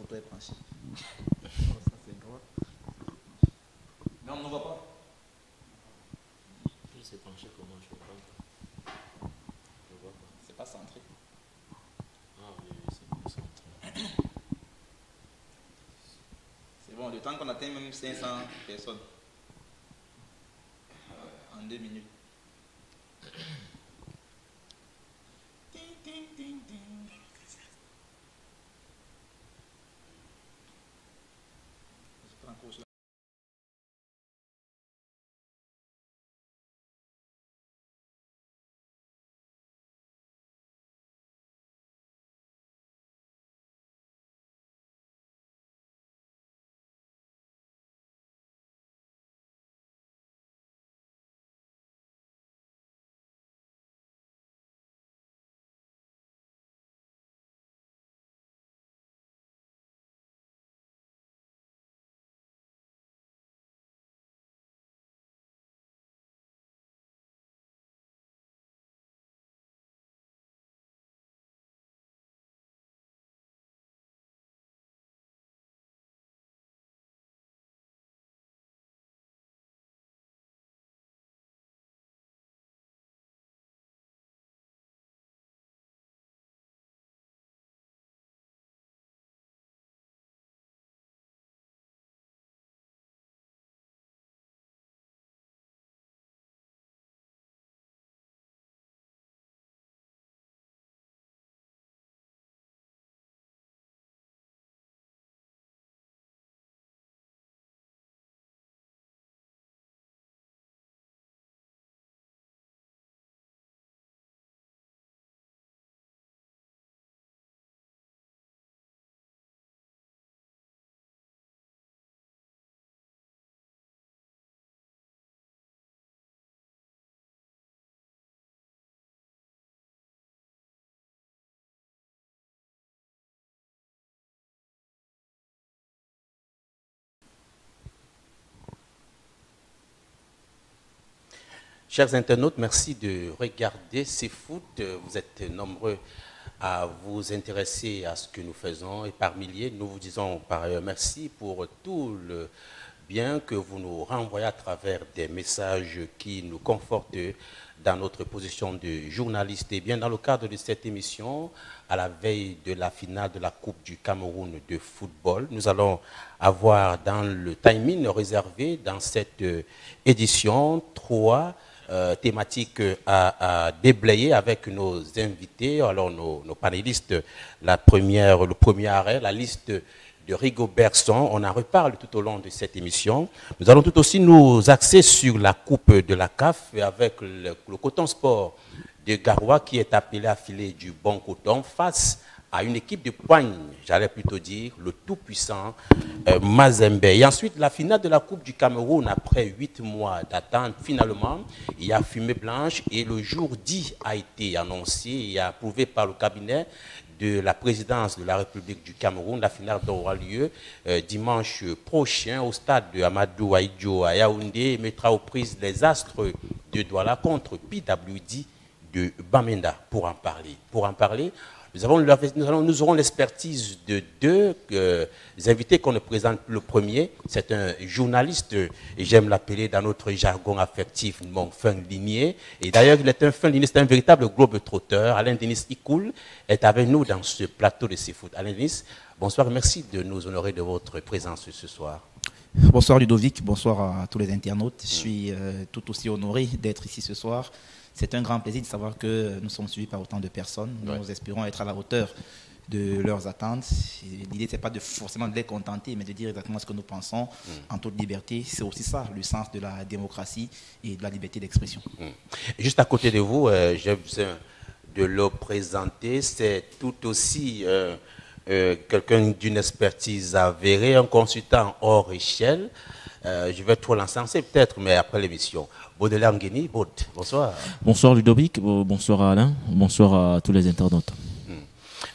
faudrait brancher. Non, on ne voit pas. Il s'est penché comment je vois pas. Je vois pas. C'est pas centré. Ah oui, oui, c'est mieux centré. C'est bon, le temps qu'on atteint même 500 personnes. En 2 minutes. Je prends encore ça. Chers internautes, merci de regarder C'est Foot. Vous êtes nombreux à vous intéresser à ce que nous faisons et par milliers, nous vous disons par ailleurs merci pour tout le bien que vous nous renvoyez à travers des messages qui nous confortent dans notre position de journaliste. Et bien dans le cadre de cette émission, à la veille de la finale de la Coupe du Cameroun de football, nous allons avoir dans le timing réservé dans cette édition 3 thématiques à déblayer avec nos invités, alors nos panélistes. Le premier arrêt, la liste de Rigobert Song, on en reparle tout au long de cette émission. Nous allons tout aussi nous axer sur la coupe de la CAF avec le Coton Sport de Garoua qui est appelé à filer du bon coton face à une équipe de poigne, j'allais plutôt dire, le tout-puissant Mazembe. Et ensuite, la finale de la Coupe du Cameroun, après 8 mois d'attente, finalement, il y a fumée blanche et le jour dit a été annoncé et approuvé par le cabinet de la présidence de la République du Cameroun. La finale aura lieu dimanche prochain au stade de Amadou Ahidjo à Yaoundé et mettra aux prises les Astres de Douala contre PWD de Bamenda. Pour en parler, nous aurons l'expertise de deux invités qu'on nous présente. Le premier, c'est un journaliste, et j'aime l'appeler dans notre jargon affectif, mon fin ligné. Et d'ailleurs, il est un fin ligné, c'est un véritable globe-trotteur. Alain Denis Ikoul est avec nous dans ce plateau de C'est Foot. Alain Denis, bonsoir, merci de nous honorer de votre présence ce soir. Bonsoir Ludovic, bonsoir à tous les internautes. Je suis tout aussi honoré d'être ici ce soir. C'est un grand plaisir de savoir que nous sommes suivis par autant de personnes. Nous espérons être à la hauteur de leurs attentes. L'idée, ce n'est pas forcément de les contenter, mais de dire exactement ce que nous pensons en toute liberté. C'est aussi ça, le sens de la démocratie et de la liberté d'expression. Juste à côté de vous, j'ai besoin de le présenter. C'est tout aussi quelqu'un d'une expertise avérée, un consultant hors échelle. Je vais trop l'encenser peut-être, mais après l'émission. Baudelaire Ngueni, bonsoir. Bonsoir Ludovic, bonsoir à Alain, bonsoir à tous les internautes.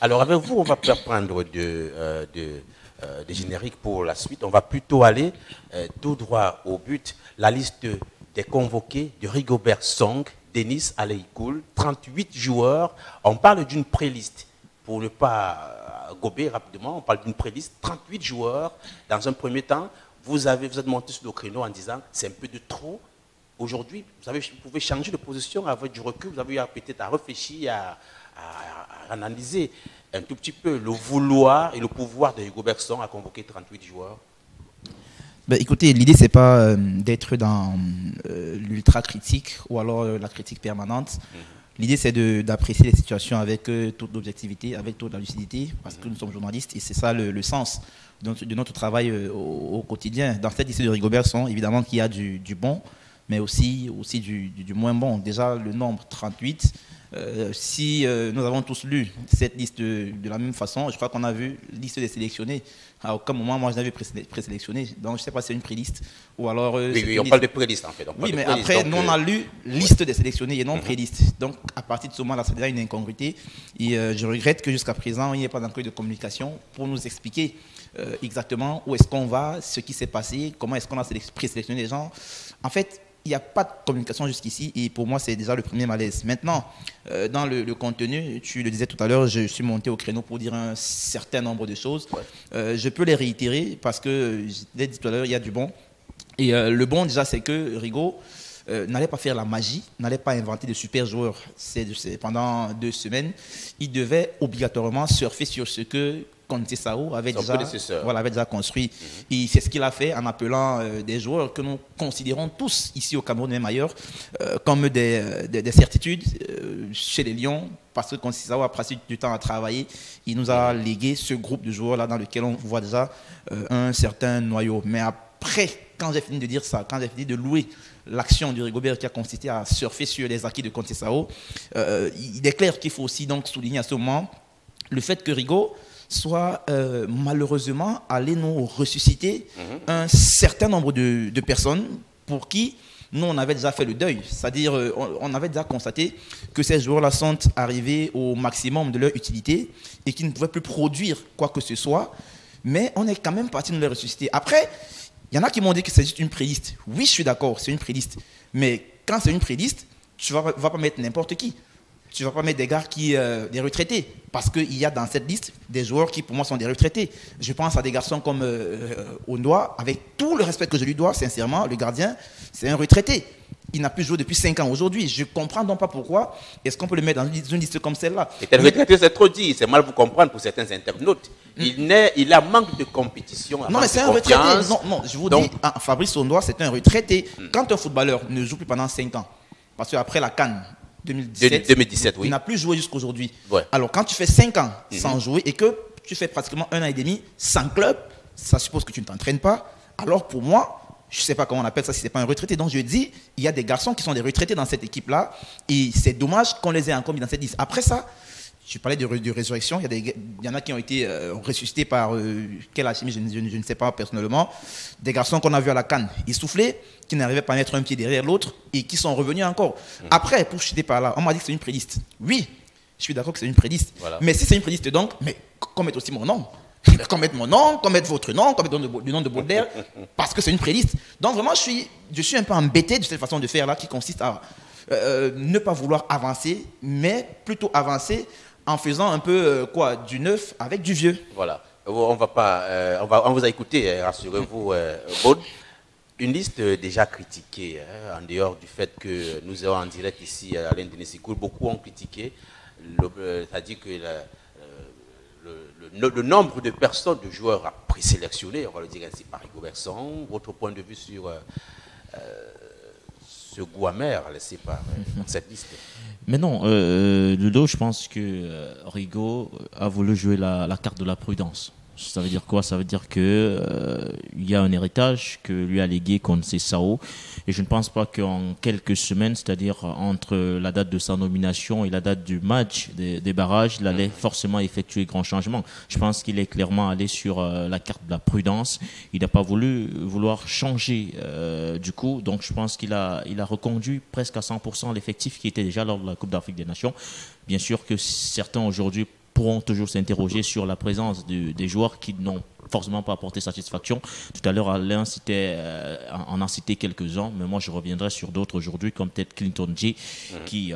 Alors avec vous, on va prendre des génériques pour la suite. On va plutôt aller tout droit au but. La liste des convoqués de Rigobert Song, Denis Aleikoul, 38 joueurs. On parle d'une pré-liste. pour ne pas gober rapidement, on parle d'une préliste, 38 joueurs. Dans un premier temps, vous êtes monté sur le créneau en disant c'est un peu de trop. Aujourd'hui, vous pouvez changer de position avec du recul, vous avez peut-être à réfléchir, à analyser un tout petit peu le vouloir et le pouvoir de Hugo Bergson à convoquer 38 joueurs. Ben, écoutez, l'idée, c'est pas d'être dans l'ultra critique ou alors la critique permanente. L'idée, c'est d'apprécier les situations avec toute l'objectivité, avec toute la lucidité, parce que nous sommes journalistes et c'est ça le sens de notre travail au quotidien. Dans cette liste de Hugo Bergson, évidemment qu'il y a du bon, mais aussi du moins bon. Déjà, le nombre 38, si nous avons tous lu cette liste de la même façon, je crois qu'on a vu liste des sélectionnés. À aucun moment, moi, je n'avais présélectionné. Donc, je ne sais pas si c'est une préliste ou alors... oui, on parle de préliste, en fait. Oui, mais après, nous, on a lu liste des sélectionnés et non préliste. Donc, à partir de ce moment-là, c'est déjà une incongruité. Et je regrette que jusqu'à présent, il n'y ait pas encore de communication pour nous expliquer exactement où est-ce qu'on va, ce qui s'est passé, comment est-ce qu'on a présélectionné les gens. En fait, il n'y a pas de communication jusqu'ici et pour moi, c'est déjà le premier malaise. Maintenant, dans le contenu, tu le disais tout à l'heure, je suis monté au créneau pour dire un certain nombre de choses. Ouais. Je peux les réitérer parce que, je l'ai dit tout à l'heure, il y a du bon. Et le bon, déjà, c'est que Rigaud n'allait pas faire la magie, n'allait pas inventer de super joueurs. Pendant 2 semaines, il devait obligatoirement surfer sur ce que Conceição avait déjà construit. Et c'est ce qu'il a fait en appelant des joueurs que nous considérons tous ici au Cameroun, même ailleurs, comme des certitudes chez les Lions, parce que Conceição a passé du temps à travailler. Il nous a légué ce groupe de joueurs-là dans lequel on voit déjà un certain noyau. Mais après, quand j'ai fini de dire ça, quand j'ai fini de louer l'action du Rigobert qui a consisté à surfer sur les acquis de Conceição, il est clair qu'il faut aussi donc souligner à ce moment le fait que Rigaud soit malheureusement allé nous ressusciter un certain nombre de personnes pour qui nous on avait déjà fait le deuil. C'est-à-dire on avait déjà constaté que ces joueurs-là sont arrivés au maximum de leur utilité et qu'ils ne pouvaient plus produire quoi que ce soit, mais on est quand même parti nous les ressusciter. Après, il y en a qui m'ont dit que c'est juste une préliste. Oui, je suis d'accord, c'est une préliste. Mais quand c'est une préliste, tu ne vas pas mettre n'importe qui. Tu ne vas pas mettre des gars des retraités. Parce qu'il y a dans cette liste des joueurs qui, pour moi, sont des retraités. Je pense à des garçons comme Ondoa, avec tout le respect que je lui dois, sincèrement, le gardien, c'est un retraité. Il n'a plus joué depuis 5 ans aujourd'hui. Je ne comprends donc pas pourquoi est-ce qu'on peut le mettre dans une liste comme celle-là. Et un retraité, c'est trop dit. C'est mal vous comprendre pour certains internautes. Il a manque de compétition. Non, mais c'est un retraité. Non, je vous dis, Fabrice Ondoa, c'est un retraité. Quand un footballeur ne joue plus pendant 5 ans, parce qu'après la CAN, 2017, oui. Il n'a plus joué jusqu'aujourd'hui. Ouais. Alors, quand tu fais 5 ans sans jouer et que tu fais pratiquement 1 an et demi sans club, ça suppose que tu ne t'entraînes pas. Alors, pour moi, je ne sais pas comment on appelle ça si ce n'est pas un retraité. Donc, je dis, il y a des garçons qui sont des retraités dans cette équipe-là et c'est dommage qu'on les ait encore mis dans cette liste. Après ça, je parlais de résurrection. Il y en a qui ont été ressuscités par quelle alchimie, je ne sais pas personnellement. Des garçons qu'on a vus à la CAN essoufflés, qui n'arrivaient pas à mettre un pied derrière l'autre et qui sont revenus encore. Après, pour chuter par là, on m'a dit que c'est une préliste. Oui, je suis d'accord que c'est une préliste. Voilà. Mais si c'est une préliste donc, mais qu'on mette aussi mon nom. Qu'on mette mon nom, qu'on mette votre nom, qu'on mette le nom de Baudelaire, parce que c'est une préliste. Donc vraiment, je suis un peu embêté de cette façon de faire là qui consiste à ne pas vouloir avancer, mais plutôt avancer en faisant un peu du neuf avec du vieux. Voilà. On vous a écouté, rassurez-vous, Baud. Une liste déjà critiquée, en dehors du fait que nous avons en direct ici à Alain Denis Sikoul, beaucoup ont critiqué, c'est-à-dire que le nombre de personnes, de joueurs à présélectionner, on va le dire ainsi par Hugo Bergson. Votre point de vue sur ce goût amer laissé par cette liste? Mais non, Ludo, je pense que Rigaud a voulu jouer la carte de la prudence. Ça veut dire quoi? Ça veut dire que il y a un héritage que lui a légué Conceição, et je ne pense pas qu'en quelques semaines, c'est-à-dire entre la date de sa nomination et la date du match des barrages, il allait forcément effectuer grand changement. Je pense qu'il est clairement allé sur la carte de la prudence. Il n'a pas vouloir changer du coup, donc je pense qu'il a reconduit presque à 100% l'effectif qui était déjà lors de la Coupe d'Afrique des Nations. Bien sûr que certains aujourd'hui pourront toujours s'interroger sur la présence des joueurs qui n'ont forcément pas apporté satisfaction. Tout à l'heure, Alain en a cité quelques-uns, mais moi je reviendrai sur d'autres aujourd'hui, comme peut-être Clinton J, qui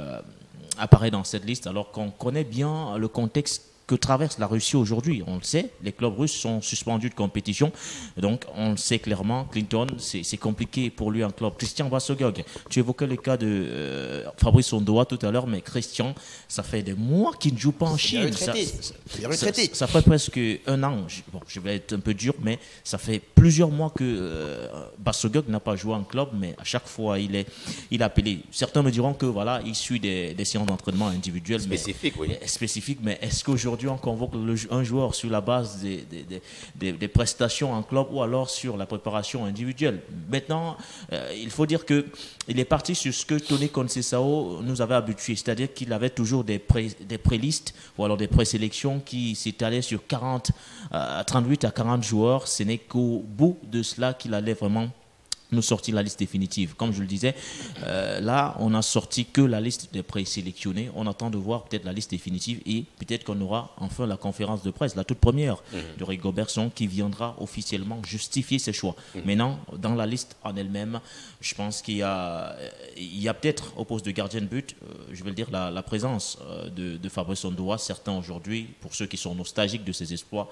apparaît dans cette liste, alors qu'on connaît bien le contexte que traverse la Russie aujourd'hui. On le sait, les clubs russes sont suspendus de compétition. Donc, on le sait clairement, Clinton, c'est compliqué pour lui en club. Christian Bassogog, tu évoquais le cas de Fabrice Ondoa tout à l'heure, mais Christian, ça fait des mois qu'il ne joue pas en Chine. Ça fait presque un an. Bon, je vais être un peu dur, mais ça fait plusieurs mois que Bassogog n'a pas joué en club, mais à chaque fois, il est appelé. Certains me diront que voilà, il suit des séances d'entraînement individuelles. Spécifiques, mais est-ce qu'aujourd'hui, on convoque un joueur sur la base des prestations en club ou alors sur la préparation individuelle? Maintenant, il faut dire qu'il est parti sur ce que Tony Conceição nous avait habitués, c'est-à-dire qu'il avait toujours des pré-listes ou alors des présélections qui s'étalaient sur 38 à 40 joueurs. Ce n'est qu'au bout de cela qu'il allait vraiment nous sortir la liste définitive. Comme je le disais, là, on n'a sorti que la liste des présélectionnés. On attend de voir peut-être la liste définitive et peut-être qu'on aura enfin la conférence de presse, la toute première de Rigobertson, qui viendra officiellement justifier ses choix. Maintenant, dans la liste en elle-même, je pense qu'il y a peut-être au poste de gardien de but, je vais le dire, la présence de Fabrice Ondoa. Certains aujourd'hui, pour ceux qui sont nostalgiques de ses exploits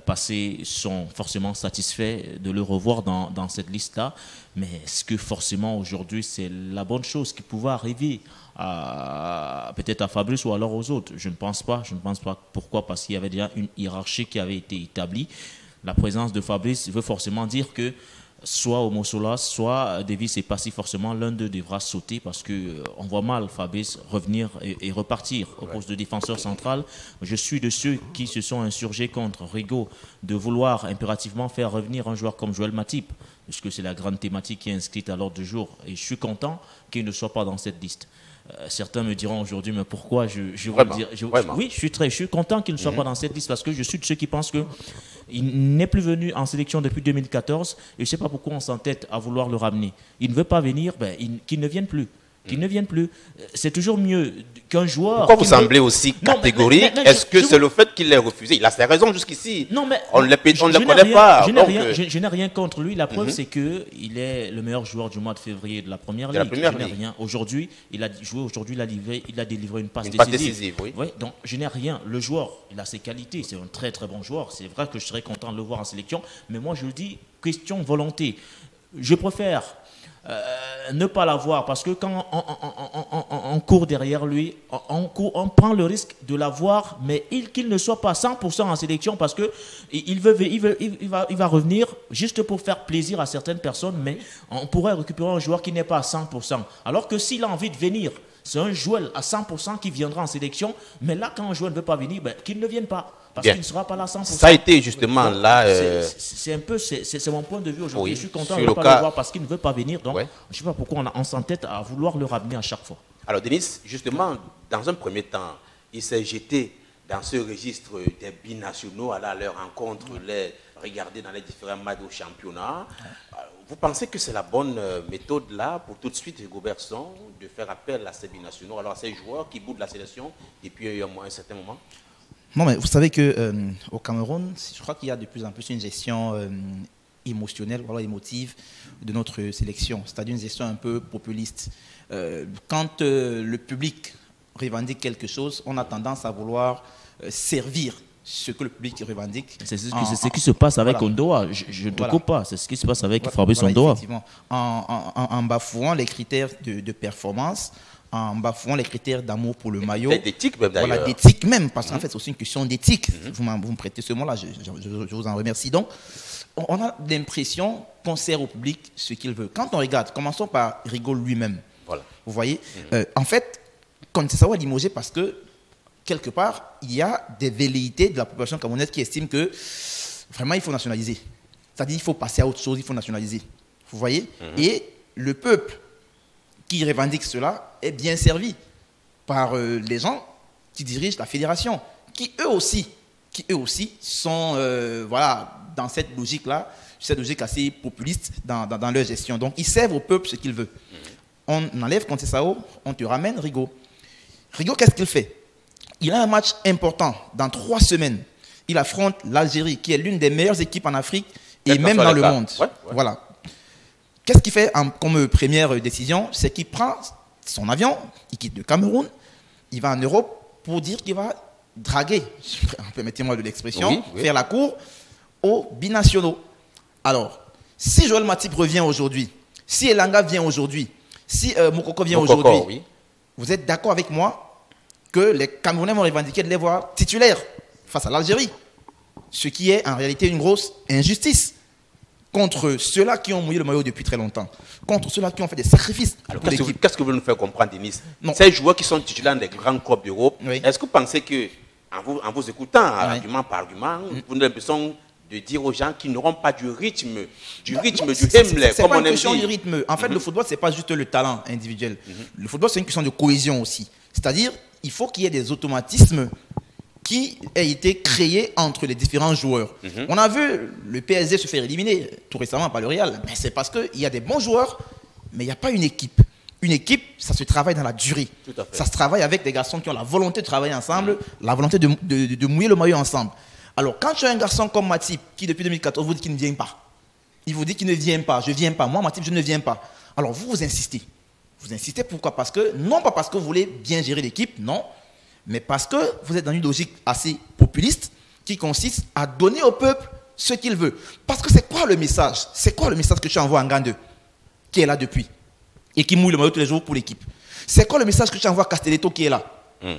passés, sont forcément satisfaits de le revoir dans cette liste-là. Mais est-ce que forcément aujourd'hui c'est la bonne chose qui pouvait arriver peut-être à Fabrice ou alors aux autres? Je ne pense pas. Pourquoi? Parce qu'il y avait déjà une hiérarchie qui avait été établie. La présence de Fabrice veut forcément dire que soit Omosola, soit Davis et Passy, forcément l'un d'eux devra sauter parce qu'on voit mal Fabrice revenir et repartir au poste de défenseur central. Je suis de ceux qui se sont insurgés contre Rigo de vouloir impérativement faire revenir un joueur comme Joël Matip, puisque c'est la grande thématique qui est inscrite à l'ordre du jour. Et je suis content qu'il ne soit pas dans cette liste. Certains me diront aujourd'hui, mais pourquoi je veux dire, oui, je suis content qu'il ne soit pas dans cette liste parce que je suis de ceux qui pensent qu'il n'est plus venu en sélection depuis 2014 et je ne sais pas pourquoi on s'entête à vouloir le ramener. Il ne veut pas venir, qu'il ne vienne plus. Qu'il ne vienne plus. C'est toujours mieux qu'un joueur... Pourquoi vous semblez aussi catégorique? Est-ce que c'est le fait qu'il l'ait refusé? Il a ses raisons jusqu'ici. Non, mais on ne le connaît pas. Je n'ai rien contre lui. La preuve, c'est qu'il est le meilleur joueur du mois de février de la Première Ligue. Je n'ai rien. Aujourd'hui, il a joué. Aujourd'hui, il a délivré une passe décisive. Oui. Donc, je n'ai rien. Le joueur, il a ses qualités. C'est un très, très bon joueur. C'est vrai que je serais content de le voir en sélection. Mais moi, je le dis, question volonté. Je préfère... ne pas l'avoir parce que quand on court derrière lui, on prend le risque de l'avoir, mais qu'il ne soit pas 100% en sélection parce que il va revenir juste pour faire plaisir à certaines personnes, mais on pourrait récupérer un joueur qui n'est pas à 100%. Alors que s'il a envie de venir, c'est un joueur à 100% qui viendra en sélection, mais là quand un joueur ne veut pas venir, qu'il ne vienne pas. Parce qu'il ne sera pas là 100%. Ça a été justement là... C'est mon point de vue aujourd'hui. Oui, je suis content de ne pas le voir parce qu'il ne veut pas venir. Donc, je ne sais pas pourquoi on s'entête à vouloir le ramener à chaque fois. Alors, Denis, justement, dans un premier temps, il s'est jeté dans ce registre des binationaux, aller à leur rencontre, les regarder dans les différents matchs au championnat. Vous pensez que c'est la bonne méthode là pour tout de suite, Rigobertson, de faire appel à ces binationaux, alors à ces joueurs qui boudent la sélection depuis un certain moment? Non, mais vous savez qu'au Cameroun, je crois qu'il y a de plus en plus une gestion émotionnelle, voire émotive de notre sélection, c'est-à-dire une gestion un peu populiste. Quand le public revendique quelque chose, on a tendance à vouloir servir ce que le public revendique. C'est ce qui se passe avec Ondoa. Je ne te coupe pas, c'est ce qui se passe avec Fabrice Ondoa. En bafouant les critères de performance, en bafouant les critères d'amour pour le maillot. D'éthique même d'ailleurs. Voilà, d'éthique même, parce qu'en fait c'est aussi une question d'éthique. Vous me prêtez ce mot-là, je vous en remercie. Donc, on a l'impression qu'on sert au public ce qu'il veut. Quand on regarde, commençons par Rigo lui-même. Voilà. Vous voyez, en fait, Conceição est limogé parce que, quelque part, il y a des velléités de la population camerounaise qui estime que vraiment il faut nationaliser. C'est-à-dire qu'il faut passer à autre chose, il faut nationaliser. Vous voyez, et le peuple qui revendique cela est bien servi par les gens qui dirigent la fédération, qui eux aussi sont dans cette logique-là, cette logique assez populiste dans leur gestion. Donc ils servent au peuple ce qu'il veut. On enlève Conceição, on te ramène Rigo. Rigo, qu'est-ce qu'il fait? Il a un match important dans 3 semaines. Il affronte l'Algérie, qui est l'une des meilleures équipes en Afrique et même dans le monde. Voilà. Qu'est-ce qu'il fait comme première décision? C'est qu'il prend son avion, il quitte le Cameroun, il va en Europe pour dire qu'il va draguer, permettez-moi de l'expression, Oui, oui. faire la cour aux binationaux. Alors, si Joël Matip revient aujourd'hui, si Elanga vient aujourd'hui, si Moukoko vient aujourd'hui, oui. vous êtes d'accord avec moi que les Camerounais vont revendiquer de les voir titulaires face à l'Algérie, ce qui est en réalité une grosse injustice contre ceux-là qui ont mouillé le maillot depuis très longtemps, contre ceux-là qui ont fait des sacrifices. Alors, pour qu'est-ce l'équipe. que vous voulez nous faire comprendre, Denis? Non. Ces joueurs qui sont titulaires des grands clubs d'Europe, Oui. est-ce que vous pensez que, en vous écoutant, Oui. argument par argument, vous avez l'impression de dire aux gens qu'ils n'auront pas du rythme, du Himmler, C'est comme pas on une aime question dire. du rythme. En fait, le football, c'est pas juste le talent individuel. Le football, c'est une question de cohésion aussi. C'est-à-dire, il faut qu'il y ait des automatismes qui aient été créés entre les différents joueurs. On a vu le PSG se faire éliminer tout récemment par le Real, mais c'est parce qu'il y a des bons joueurs, mais il n'y a pas une équipe. Une équipe, ça se travaille dans la durée. Tout à fait. Ça se travaille avec des garçons qui ont la volonté de travailler ensemble, la volonté de mouiller le maillot ensemble. Alors, quand tu as un garçon comme Matip, qui depuis 2014 vous dit qu'il ne vient pas, il vous dit qu'il ne vient pas, je ne viens pas, moi Matip, je ne viens pas. Alors, vous insistez. Vous insistez pourquoi? Parce que, non pas parce que vous voulez bien gérer l'équipe, non, mais parce que vous êtes dans une logique assez populiste qui consiste à donner au peuple ce qu'il veut. Parce que c'est quoi le message? C'est quoi le message que tu envoies à Ngandeux, qui est là depuis et qui mouille le maillot tous les jours pour l'équipe? C'est quoi le message que tu envoies à Castelletto qui est là?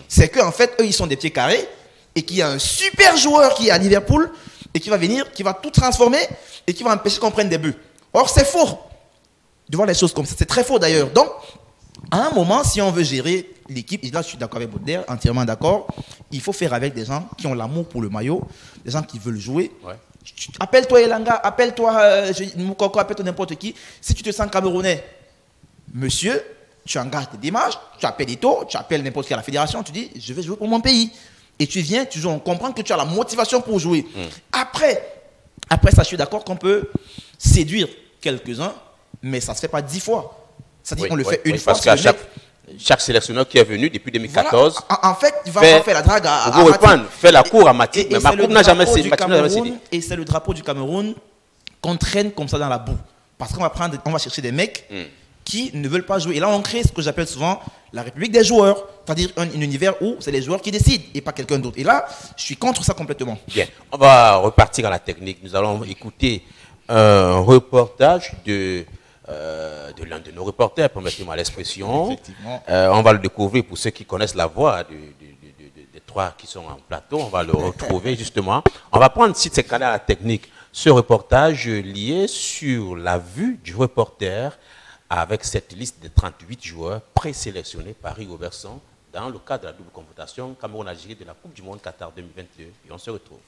C'est qu'en fait, eux, ils sont des pieds carrés et qu'il y a un super joueur qui est à Liverpool et qui va venir, qui va tout transformer et qui va empêcher qu'on prenne des buts. Or, c'est faux de voir les choses comme ça. C'est très faux d'ailleurs. Donc, à un moment, si on veut gérer l'équipe, et là je suis d'accord avec Baudelaire, entièrement d'accord, il faut faire avec des gens qui ont l'amour pour le maillot, des gens qui veulent jouer. Ouais. Appelle-toi Elanga, appelle-toi Moukoko, appelle-toi n'importe qui. Si tu te sens camerounais, monsieur, tu engages tes démarches, tu appelles Ito, tu appelles n'importe qui à la fédération, tu dis je vais jouer pour mon pays. Et tu viens, tu joues, on comprend que tu as la motivation pour jouer. Après ça, je suis d'accord qu'on peut séduire quelques-uns, mais ça ne se fait pas 10 fois. C'est-à-dire qu'on le fait une fois. Parce qu'à chaque sélectionneur qui est venu depuis 2014, voilà, en fait, il va faire la drague à Matip. Fait la cour à Matip, mais Matip n'a jamais cédé. Et c'est le drapeau du Cameroun qu'on traîne comme ça dans la boue. Parce qu'on va chercher des mecs qui ne veulent pas jouer. Et là, on crée ce que j'appelle souvent la République des joueurs. C'est-à-dire un univers où c'est les joueurs qui décident et pas quelqu'un d'autre. Et là, je suis contre ça complètement. Bien, on va repartir à la technique. Nous allons écouter un reportage de l'un de nos reporters, permettez-moi l'expression. Effectivement. On va le découvrir pour ceux qui connaissent la voix des trois qui sont en plateau. On va le retrouver justement. On va prendre, si c'est calé à la technique, ce reportage lié sur la vue du reporter avec cette liste de 38 joueurs présélectionnés par Rigobert Song dans le cadre de la double confrontation Cameroun-Algérie de la Coupe du Monde Qatar 2022. Et on se retrouve.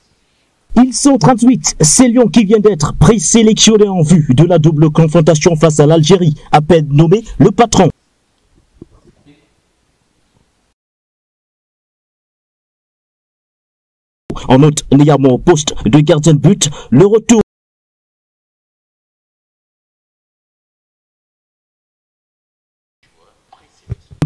Ils sont 38, ces lions qui viennent d'être présélectionnés en vue de la double confrontation face à l'Algérie, à peine nommé le patron. En note néanmoins au poste de gardien de but, le retour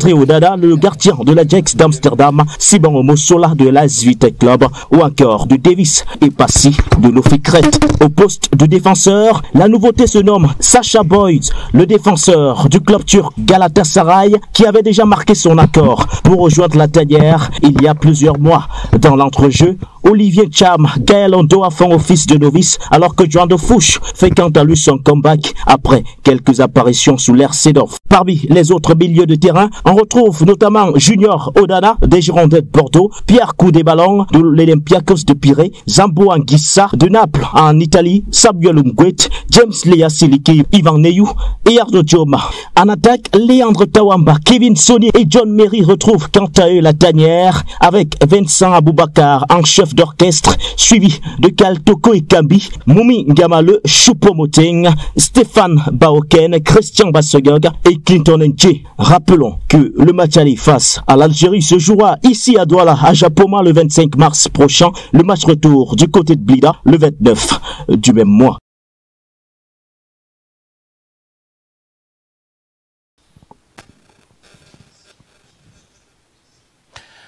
Odada, le gardien de l'Ajax d'Amsterdam, Siban Mossola de l'AS Vitesse Club ou encore de Davis et Passy de l'Ofikret. Au poste de défenseur, la nouveauté se nomme Sacha Boyd, le défenseur du club turc Galatasaray qui avait déjà marqué son accord pour rejoindre la tanière il y a plusieurs mois. Dans l'entrejeu, Olivier Cham, Gaël Ondo a fait office de novice alors que Joan de Fouche fait quant à lui son comeback après quelques apparitions sous l'ère Sedorf. Parmi les autres milieux de terrain, on retrouve notamment Junior Odana des Girondins de Bordeaux, Pierre Coudé-Ballon de l'Olympiakos de Pirée, Zambo Anguissa de Naples en Italie, Samuel Umguet, James Lea Siliki, Ivan Neyou et Ardo Dioma. En attaque, Léandre Tawamba, Kevin Sony et John Merry retrouvent quant à eux la tanière avec Vincent Aboubakar en chef d'orchestre, suivi de Kaltoko et Kambi, Moumi Gamale, Choupo-Moting, Stéphane Baoken, Christian Bassegog et Clinton Nje. Rappelons que le match aller face à l'Algérie se jouera ici à Douala, à Japoma le 25 mars prochain, le match retour du côté de Blida le 29 du même mois.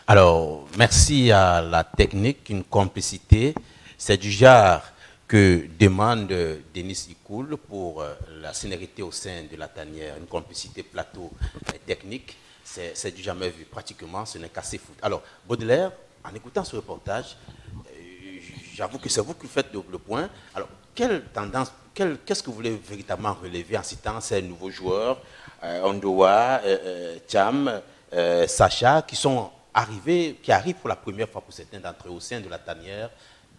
Alors, merci à la technique, une complicité. C'est du genre que demande Denis Ikoul pour la scénarité au sein de la tanière, une complicité plateau technique. C'est du jamais vu, pratiquement, ce n'est qu'assez foot. Alors, Baudelaire, en écoutant ce reportage, j'avoue que c'est vous qui faites le point. Alors, quelle tendance, qu'est-ce que vous voulez véritablement relever en citant ces nouveaux joueurs, Ondoa, Cham, Sacha, qui arrivent pour la première fois pour certains d'entre eux au sein de la tanière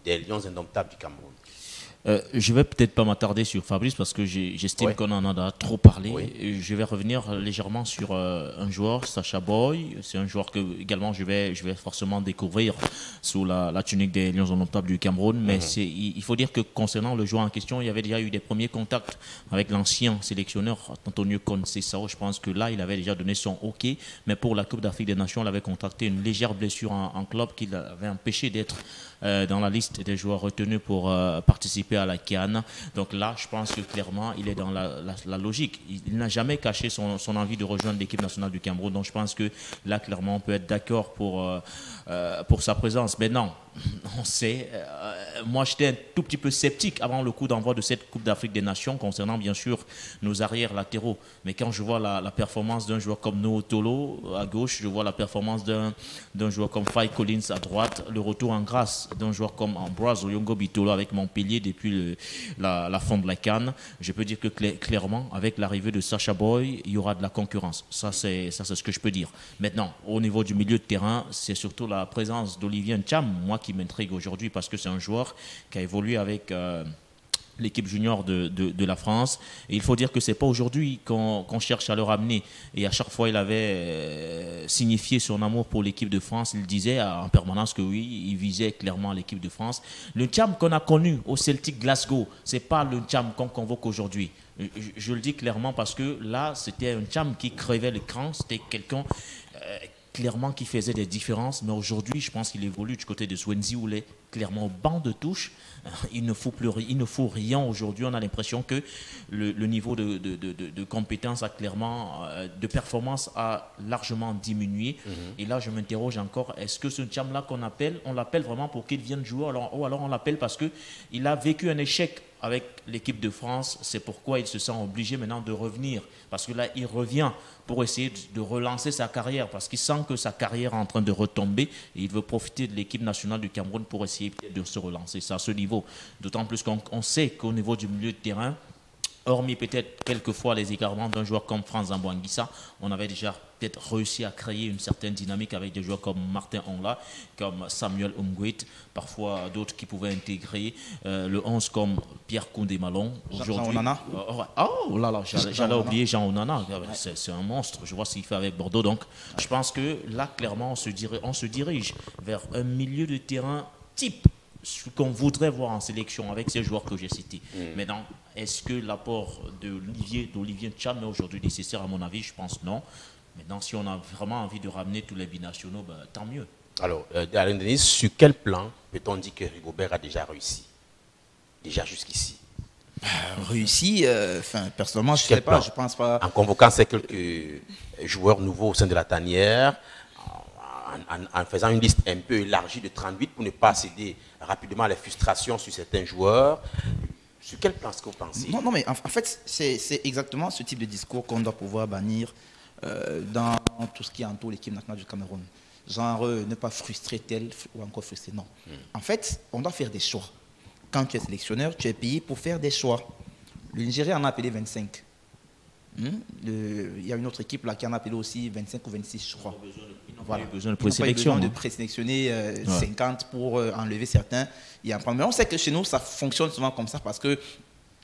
des Lions indomptables du Cameroun? Je vais peut-être pas m'attarder sur Fabrice parce que j'estime Oui. qu'on en a trop parlé. Oui. Je vais revenir légèrement sur un joueur, Sacha Boy. C'est un joueur que également je vais forcément découvrir sous la tunique des Lions indomptables du Cameroun. Mais il faut dire que concernant le joueur en question, il y avait déjà eu des premiers contacts avec l'ancien sélectionneur Antonio Conceição. Je pense que là, il avait déjà donné son OK. Mais pour la Coupe d'Afrique des Nations, il avait contracté une légère blessure en club qui l'avait empêché d'être dans la liste des joueurs retenus pour participer à la CAN. Donc là, je pense que clairement, il est dans la logique. Il n'a jamais caché son envie de rejoindre l'équipe nationale du Cameroun. Donc je pense que là, clairement, on peut être d'accord pour sa présence. Mais non, on sait. Moi, j'étais un tout petit peu sceptique avant le coup d'envoi de cette Coupe d'Afrique des Nations concernant bien sûr nos arrières latéraux. Mais quand je vois la performance d'un joueur comme Noah Tolo à gauche, je vois la performance d'un joueur comme Faye Collins à droite, le retour en grâce d'un joueur comme Ambroise Oyongo Bitolo avec Montpellier depuis la fin de la CAN, je peux dire que clairement, avec l'arrivée de Sacha Boy, il y aura de la concurrence. Ça, c'est ce que je peux dire. Maintenant, au niveau du milieu de terrain, c'est surtout la présence d'Olivier Ncham, moi, qui m'intrigue aujourd'hui parce que c'est un joueur qui a évolué avec l'équipe junior de la France. Et il faut dire que ce n'est pas aujourd'hui qu'on cherche à le ramener. Et à chaque fois, il avait signifié son amour pour l'équipe de France. Il disait en permanence que oui, il visait clairement l'équipe de France. Le Ncham qu'on a connu au Celtic Glasgow, ce n'est pas le Ncham qu'on convoque aujourd'hui. Je le dis clairement parce que là, c'était un Ncham qui crevait l'écran. C'était quelqu'un clairement qui faisait des différences. Mais aujourd'hui, je pense qu'il évolue du côté de Swansea où il est clairement au banc de touche. Il ne faut rien aujourd'hui. On a l'impression que le niveau de compétence a clairement, de performance a largement diminué. Et là, je m'interroge encore, est-ce que ce Ncham-là on l'appelle vraiment pour qu'il vienne jouer ou alors on l'appelle parce qu'il a vécu un échec avec l'équipe de France. C'est pourquoi il se sent obligé maintenant de revenir. Parce que là, il revient pour essayer de relancer sa carrière. Parce qu'il sent que sa carrière est en train de retomber. Et il veut profiter de l'équipe nationale du Cameroun pour essayer de se relancer. C'est à ce niveau. D'autant plus qu'on sait qu'au niveau du milieu de terrain, hormis peut-être quelquefois les égarements d'un joueur comme Franz Ambouanguissa, on avait déjà peut-être réussi à créer une certaine dynamique avec des joueurs comme Martin Onla, comme Samuel Umguit, parfois d'autres qui pouvaient intégrer le 11 comme Pierre Koundé-Malon. Jean Onana. Oh là là, j'allais oublier Jean Onana. C'est un monstre. Je vois ce qu'il fait avec Bordeaux. Donc, je pense que là, clairement, on se dirige vers un milieu de terrain type ce qu'on voudrait voir en sélection avec ces joueurs que j'ai cités. Maintenant, est-ce que l'apport d'Olivier Ncham est aujourd'hui nécessaire? À mon avis, je pense non. Maintenant, si on a vraiment envie de ramener tous les binationaux, ben, tant mieux. Alors, Alain Denis, sur quel plan peut-on dire que Rigobert a déjà réussi? Déjà jusqu'ici. Réussi, personnellement, je ne sais pas, je pense pas. En convoquant ces quelques joueurs nouveaux au sein de la tanière, en faisant une liste un peu élargie de 38 pour ne pas céder rapidement à les frustrations sur certains joueurs. Sur quel plan est-ce que vous pensez? Non, mais en fait, c'est exactement ce type de discours qu'on doit pouvoir bannir dans tout ce qui entoure l'équipe nationale du Cameroun. Genre, ne pas frustrer tel ou encore frustrer, non. En fait, on doit faire des choix. Quand tu es sélectionneur, tu es payé pour faire des choix. Le Nigeria en a appelé 25. Il y a une autre équipe là qui en a appelé aussi 25 ou 26, je crois. Voilà. Besoin de présélection. De présélectionner 50 pour enlever certains. Mais on sait que chez nous, ça fonctionne souvent comme ça parce qu'il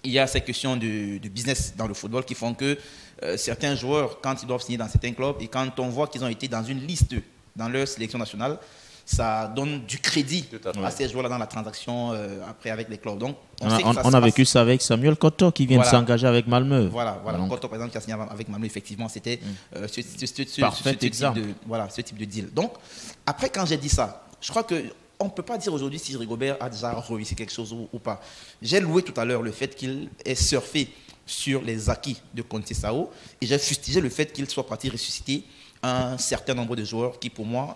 y a ces questions de business dans le football qui font que certains joueurs, quand ils doivent signer dans certains clubs et quand on voit qu'ils ont été dans une liste dans leur sélection nationale, ça donne du crédit à ces joueurs-là dans la transaction après avec les clubs. Donc, on a vécu ça avec Samuel Koto qui vient de s'engager avec Malmö. Voilà. Donc, Koto, par exemple, qui a signé avec Malmö, effectivement, c'était ce type de deal. Donc, après, quand j'ai dit ça, je crois qu'on ne peut pas dire aujourd'hui si Rigobert a déjà réussi quelque chose ou pas. J'ai loué tout à l'heure le fait qu'il ait surfé sur les acquis de Conceição et j'ai fustigé le fait qu'il soit parti ressusciter un certain nombre de joueurs qui, pour moi,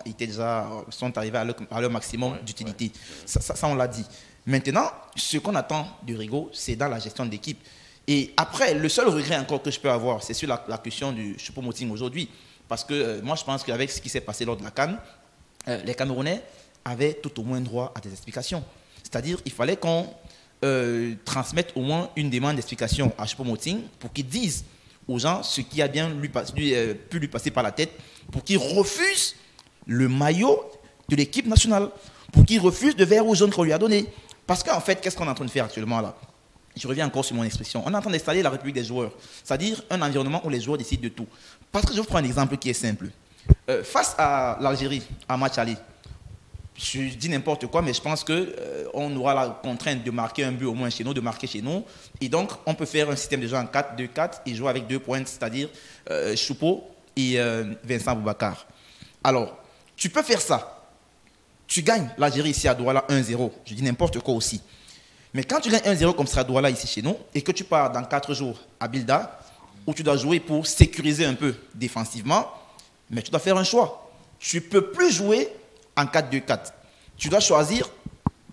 sont arrivés à leur maximum d'utilité. Ça, on l'a dit. Maintenant, ce qu'on attend de Rigo, c'est dans la gestion de l'équipe. Et après, le seul regret encore que je peux avoir, c'est sur la question du Choupo-Moting aujourd'hui. Parce que moi, je pense qu'avec ce qui s'est passé lors de la CAN, les Camerounais avait tout au moins droit à des explications. C'est-à-dire il fallait qu'on transmette au moins une demande d'explication à Choupo-Moting pour qu'il dise aux gens ce qui a bien pu lui passer par la tête, pour qu'il refuse le maillot de l'équipe nationale, pour qu'il refuse le vert ou jaune qu'on lui a donné. Parce qu'en fait, qu'est-ce qu'on est en train de faire actuellement là? Je reviens encore sur mon expression. On est en train d'installer la République des joueurs, c'est-à-dire un environnement où les joueurs décident de tout. Parce que je vous prends un exemple qui est simple. Face à l'Algérie, en match aller, je dis n'importe quoi, mais je pense qu'on aura la contrainte de marquer un but au moins chez nous, de marquer chez nous. Et donc, on peut faire un système de jeu en 4-2-4 et jouer avec 2 pointes, c'est-à-dire Choupo et Vincent Boubacar. Alors, tu peux faire ça. Tu gagnes l'Algérie ici à Douala 1-0. Je dis n'importe quoi aussi. Mais quand tu gagnes 1-0 comme ça à Douala ici chez nous et que tu pars dans 4 jours à Bilda, où tu dois jouer pour sécuriser un peu défensivement, mais tu dois faire un choix. Tu ne peux plus jouer en 4-2-4. Tu dois choisir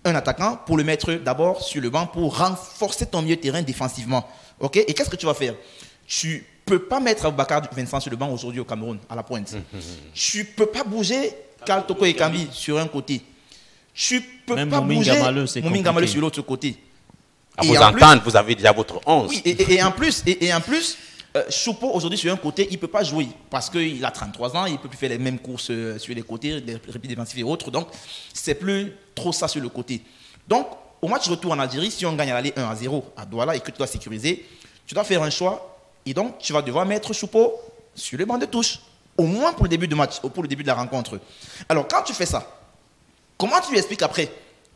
un attaquant pour le mettre d'abord sur le banc pour renforcer ton milieu de terrain défensivement. Okay? Et qu'est-ce que tu vas faire? Tu ne peux pas mettre Boubacar Vincent sur le banc aujourd'hui au Cameroun, à la pointe. Tu ne peux pas bouger Karl Toko Ekambi sur un côté. Tu ne peux même pas bouger Moumine Gamaleu sur l'autre côté. À vous entendre, vous avez déjà votre 11. Oui, et en plus, Choupo aujourd'hui sur un côté, il ne peut pas jouer parce qu'il a 33 ans, il ne peut plus faire les mêmes courses sur les côtés, les répits défensifs et autres. Donc, c'est plus trop ça sur le côté. Donc, au match retour en Algérie, si on gagne à l'aller 1-0 à Douala et que tu dois sécuriser, tu dois faire un choix et donc tu vas devoir mettre Choupo sur le banc de touche, au moins pour le début du match, ou pour le début de la rencontre. Alors, quand tu fais ça, comment tu lui expliques après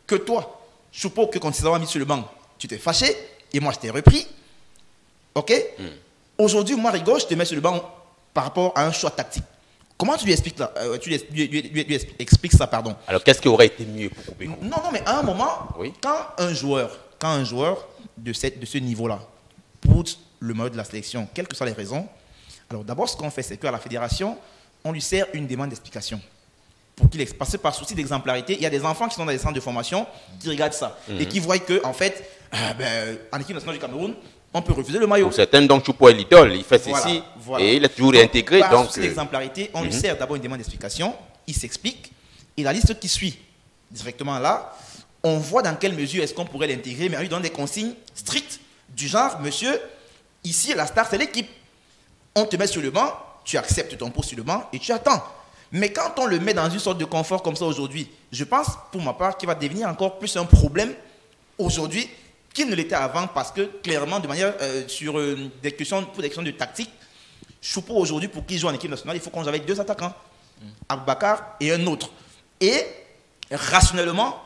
que toi, Choupo, que quand tu t'es mis sur le banc, tu t'es fâché et moi je t'ai repris, ok? Aujourd'hui, moi, Rigo, je te mets sur le banc par rapport à un choix tactique. Comment tu lui expliques, lui expliques ça, pardon? Alors, qu'est-ce qui aurait été mieux pour Koubeko? Non, mais à un moment, oui. quand un joueur de ce niveau-là pousse le maillot de la sélection, quelles que soient les raisons, alors d'abord, ce qu'on fait, c'est qu'à la fédération, on lui sert une demande d'explication. Pour qu'il explique. Parce que par souci d'exemplarité, il y a des enfants qui sont dans les centres de formation qui regardent ça et qui voient que, en fait, en équipe nationale du Cameroun, on peut refuser le maillot. Pour certains, donc, Choupo est l'idole, il fait ceci et il est toujours réintégré. Par souci d'exemplarité, on lui sert d'abord une demande d'explication, il s'explique, et la liste qui suit directement là, on voit dans quelle mesure est-ce qu'on pourrait l'intégrer, mais on lui donne des consignes strictes du genre, monsieur, ici, la star, c'est l'équipe. On te met sur le banc, tu acceptes ton poste sur le banc et tu attends. Mais quand on le met dans une sorte de confort comme ça aujourd'hui, je pense, pour ma part, qu'il va devenir encore plus un problème aujourd'hui qu'il ne l'était avant, parce que clairement, de manière pour des questions de tactique, Choupo aujourd'hui, pour qu'il joue en équipe nationale, il faut qu'on joue avec 2 attaquants, Aboubacar et un autre. Et rationnellement,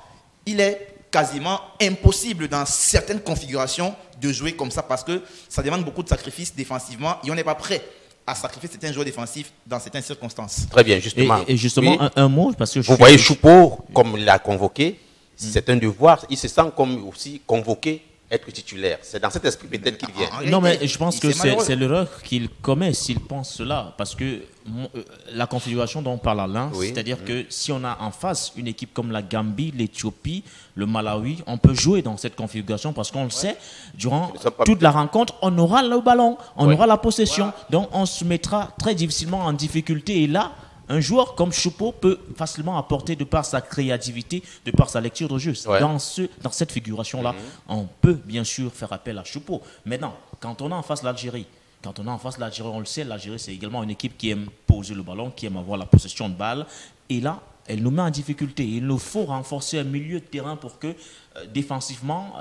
il est quasiment impossible dans certaines configurations de jouer comme ça, parce que ça demande beaucoup de sacrifices défensivement et on n'est pas prêt à sacrifier certains joueurs défensifs dans certaines circonstances. Très bien, justement. Et justement, oui. un mot, parce que vous voyez Choupo, comme il l'a convoqué, c'est un devoir, il se sent comme aussi convoqué, être titulaire. C'est dans cet esprit peut-être qu'il vient. Non, mais je pense que c'est l'erreur qu'il commet s'il pense cela, parce que la configuration dont on parle Alain, c'est-à-dire que si on a en face une équipe comme la Gambie, l'Éthiopie, le Malawi, on peut jouer dans cette configuration parce qu'on le sait, durant toute la rencontre, on aura le ballon, on aura la possession, donc on se mettra très difficilement en difficulté. Et là, un joueur comme Choupo peut facilement apporter, de par sa créativité, de par sa lecture de jeu. Dans cette figuration-là, on peut bien sûr faire appel à Choupo. Maintenant, quand on a en face l'Algérie, on le sait, l'Algérie, c'est également une équipe qui aime poser le ballon, qui aime avoir la possession de balle. Et là, elle nous met en difficulté. Il nous faut renforcer un milieu de terrain pour que, défensivement,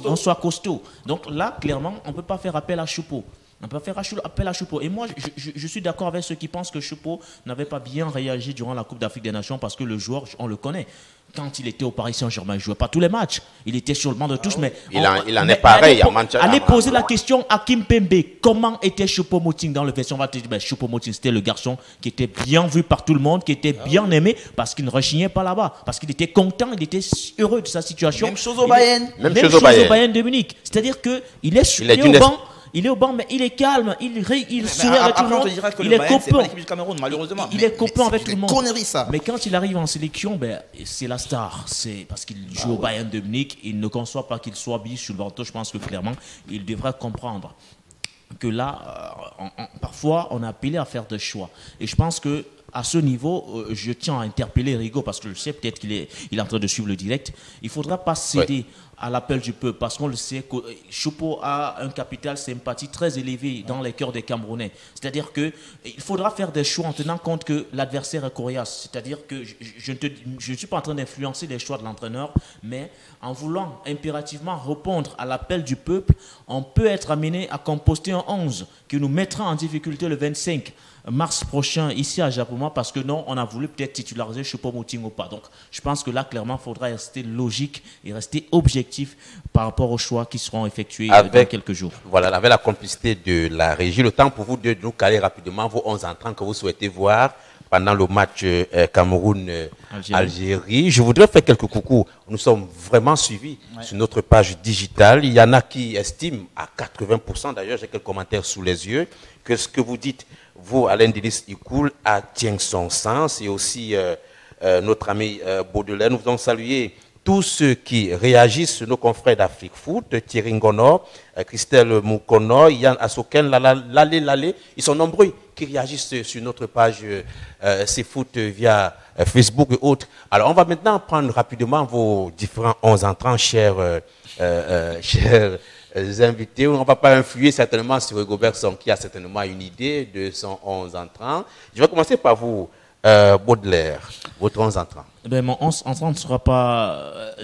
on soit costaud. Donc là, clairement, on ne peut pas faire appel à Choupo. On peut faire appel à Choupo. Et moi, je suis d'accord avec ceux qui pensent que Choupo n'avait pas bien réagi durant la Coupe d'Afrique des Nations, parce que le joueur, on le connaît. Quand il était au Paris Saint-Germain, il ne jouait pas tous les matchs. Il était sur le banc de touche. Mais il en est pareil à Manchester. Allez poser la question à Kim Pembe. Comment était Choupo-Moting dans le version? On va te dire, Choupo-Moting, c'était le garçon qui était bien vu par tout le monde, qui était bien aimé, parce qu'il ne rechignait pas là-bas. Parce qu'il était content, il était heureux de sa situation. Même chose au Bayern. Même chose au Bayern de Munich. C'est-à-dire qu'il est au banc. Il est au banc, mais il est calme, il sourit avec tout le monde. Il est copain. Malheureusement. Il est copain avec tout le monde. Connerie, ça. Mais quand il arrive en sélection, c'est la star. C'est parce qu'il joue au Bayern de Munich. Il ne conçoit pas qu'il soit bis sur le banc. Je pense que clairement, il devrait comprendre que là, parfois, on a appelé à faire des choix. Et je pense que à ce niveau, je tiens à interpeller Rigo parce que je sais peut-être qu'il est en train de suivre le direct. Il ne faudra pas céder à l'appel du peuple parce qu'on le sait que Choupo a un capital sympathie très élevé dans les cœurs des Camerounais. C'est-à-dire qu'il faudra faire des choix en tenant compte que l'adversaire est coriace. C'est-à-dire que je ne suis pas en train d'influencer les choix de l'entraîneur, mais en voulant impérativement répondre à l'appel du peuple, on peut être amené à composter un 11 qui nous mettra en difficulté le 25 mars prochain ici à Japoma parce que non, on a voulu peut-être titulariser Choupo-Moting ou pas. Donc je pense que là, clairement, il faudra rester logique et rester objectif par rapport aux choix qui seront effectués dans quelques jours. Voilà, avec la complicité de la régie, le temps pour vous de nous caler rapidement vos 11 entrants que vous souhaitez voir pendant le match Cameroun-Algérie. Je voudrais faire quelques coucous. Nous sommes vraiment suivis sur notre page digitale. Il y en a qui estiment à 80%, d'ailleurs j'ai quelques commentaires sous les yeux, que ce que vous dites, vous, Alain Denis Ikoul, tient son sens. Et aussi notre ami Baudelaire. Nous voulons saluer tous ceux qui réagissent, nos confrères d'Afrique Foot, Thierry Ngono, Christelle Moukono, Yann Asoken, Lalé, ils sont nombreux qui réagissent sur notre page C'est Foot via Facebook et autres. Alors, on va maintenant prendre rapidement vos différents 11 entrants, chers invités. On ne va pas influer certainement sur Rigobert Song, qui a certainement une idée de son 11 entrants. Je vais commencer par vous, Baudelaire, votre 11 entrants. Ben, mon 11 entrant ne sera pas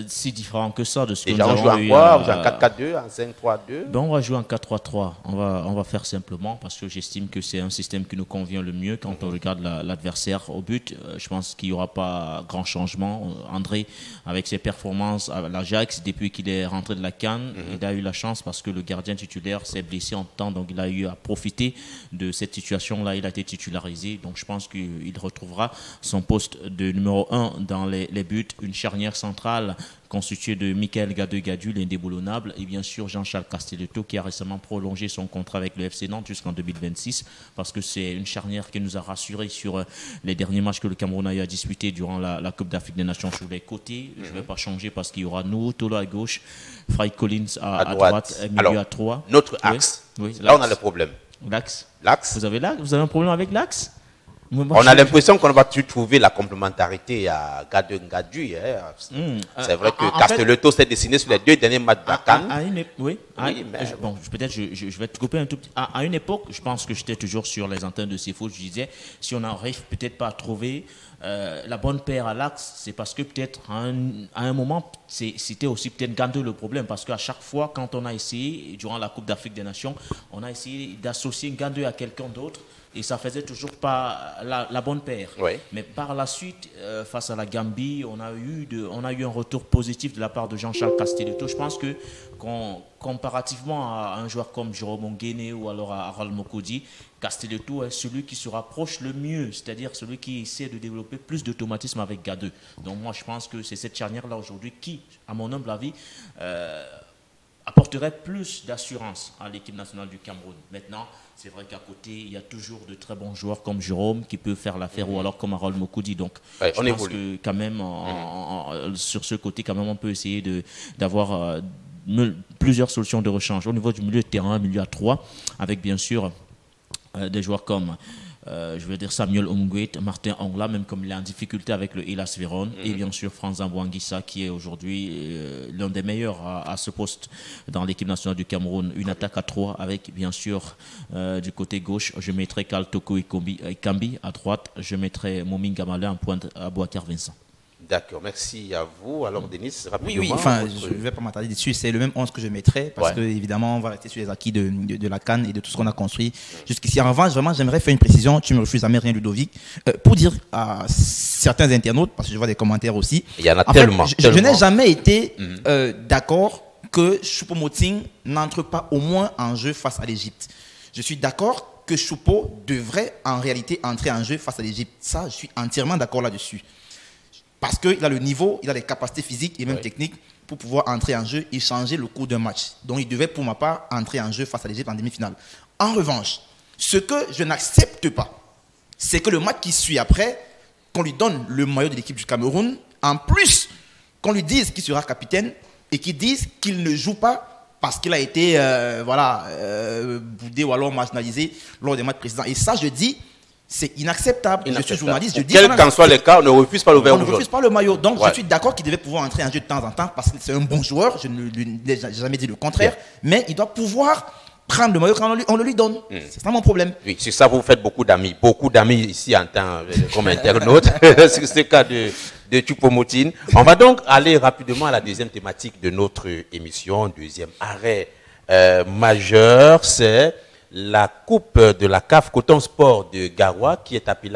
si différent que ça de ce que nous avons avons eu. Vous jouez en 4-4-2, en 5-3-2 ben, on va jouer en 4-3-3. On va faire simplement parce que j'estime que c'est un système qui nous convient le mieux quand on regarde l'adversaire au but. Je pense qu'il n'y aura pas grand changement. André, avec ses performances à l'Ajax, depuis qu'il est rentré de la CAN, il a eu la chance parce que le gardien titulaire s'est blessé en temps, donc il a eu à profiter de cette situation-là. Il a été titularisé, donc je pense qu'il retrouvera son poste de numéro 1 dans les buts, une charnière centrale constituée de Michael Gadou, l'indéboulonnable, et bien sûr Jean-Charles Castelletto qui a récemment prolongé son contrat avec le FC Nantes jusqu'en 2026 parce que c'est une charnière qui nous a rassurés sur les derniers matchs que le Cameroun a eu à disputer durant la Coupe d'Afrique des Nations sur les côtés. Je ne vais pas changer parce qu'il y aura nous, Tolo à gauche, Fry Collins à droite, milieu à 3. Notre axe, oui, là on a le problème. L'axe. Vous avez un problème avec l'axe? On a l'impression qu'on va trouver la complémentarité à Gadou. C'est vrai que Castelletto s'est dessiné sur les 2 derniers matchs d'Akan. Peut-être je vais te couper un tout petit. À une époque, je pense que j'étais toujours sur les antennes de CFO. Je disais, si on n'arrive peut-être pas à trouver la bonne paire à l'axe, c'est parce que peut-être à un moment, c'était aussi peut-être Gadou le problème. Parce qu'à chaque fois, quand on a essayé, durant la Coupe d'Afrique des Nations, on a essayé d'associer Gadou à quelqu'un d'autre. Et ça faisait toujours pas la bonne paire. Oui. Mais par la suite, face à la Gambie, on a eu un retour positif de la part de Jean-Charles Castelletto. Je pense que comparativement à un joueur comme Jérôme Onguéné ou alors à Harold Mokodi, Castelletto est celui qui se rapproche le mieux, c'est-à-dire celui qui essaie de développer plus d'automatisme avec Gadou. Donc moi, je pense que c'est cette charnière-là aujourd'hui qui, à mon humble avis, apporterait plus d'assurance à l'équipe nationale du Cameroun. Maintenant, c'est vrai qu'à côté, il y a toujours de très bons joueurs comme Jérôme qui peut faire l'affaire ou alors comme Harold Mokodi. Donc, je pense que quand même, sur ce côté, quand même, on peut essayer d'avoir plusieurs solutions de rechange. Au niveau du milieu de terrain, milieu à 3, avec bien sûr des joueurs comme je veux dire Samuel Omgwet, Martin Ongla, même comme il est en difficulté avec le Hellas Vérone, et bien sûr Franz Ambouanguissa qui est aujourd'hui l'un des meilleurs à ce poste dans l'équipe nationale du Cameroun. Une attaque à 3 avec bien sûr du côté gauche, je mettrai Karl Toko et Kambi, à droite je mettrai Momin Gamale en pointe à Bouakar Vincent. D'accord, merci à vous. Alors, Denis, rapidement. Oui, enfin, je ne vais pas m'attarder dessus. C'est le même 11 que je mettrai parce que, évidemment, on va rester sur les acquis de la CAN et de tout ce qu'on a construit jusqu'ici. En revanche, vraiment, j'aimerais faire une précision. Tu me refuses jamais rien, Ludovic. Pour dire à certains internautes, parce que je vois des commentaires aussi. Il y en a tellement. Je n'ai jamais été d'accord que Choupo-Moting n'entre pas au moins en jeu face à l'Égypte. Je suis d'accord que Choupo devrait en réalité entrer en jeu face à l'Égypte. Ça, je suis entièrement d'accord là-dessus. Parce qu'il a le niveau, il a les capacités physiques et même techniques pour pouvoir entrer en jeu et changer le cours d'un match. Donc il devait pour ma part entrer en jeu face à l'Égypte en demi-finale. En revanche, ce que je n'accepte pas, c'est que le match qui suit après, qu'on lui donne le maillot de l'équipe du Cameroun, en plus qu'on lui dise qu'il sera capitaine et qu'il dise qu'il ne joue pas parce qu'il a été boudé ou alors marginalisé lors des matchs précédents. Et ça, je dis, C'est inacceptable. Je suis journaliste, je dis quel qu'en soit le cas, on ne refuse pas le vert ou jaune. On ne refuse pas le maillot. Donc, Ouais. je suis d'accord qu'il devait pouvoir entrer en jeu de temps en temps parce que c'est un bon joueur. Je ne lui ai jamais dit le contraire. Mais il doit pouvoir prendre le maillot quand on le lui donne. C'est ça mon problème. Oui, c'est ça, vous faites beaucoup d'amis ici en tant comme internaute. C'est le cas de Choupo-Moting. On va donc aller rapidement à la deuxième thématique de notre émission, deuxième arrêt majeur, c'est la coupe de la CAF Coton Sport de Garoua qui est appelée